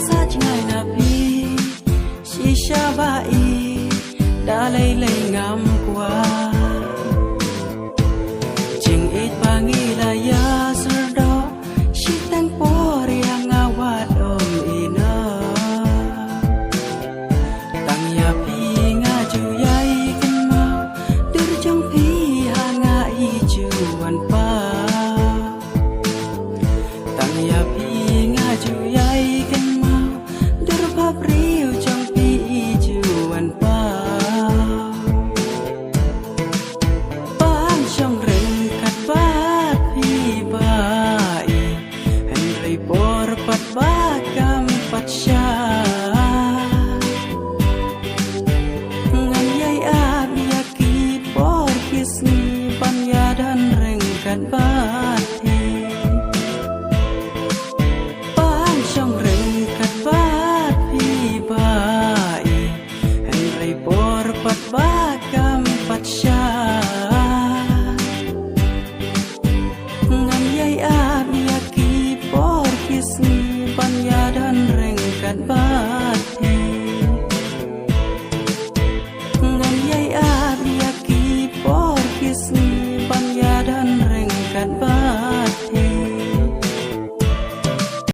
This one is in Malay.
sa chingai na pi shisha bai đã lấy ngắm qua chừng ít ba nghĩ là ya sơ đó chỉ tăng po riang ngawat om ina tăng ya pi nga chu yai kan ma dur trong pi ha nga i chu wan pa tăng ya pi nga chu yai kan ma dur pa priu trong pi i chu wan pa trong rừng cắt bát hi bai Henry por pat ba cam pat sha ngan yai abiyaki por kisni panya dan rừng cắt bát hi pan trong rừng cắt bát hi bai Henry por pat ba cam pat sha Abiyaki por kisni panya dan rengkat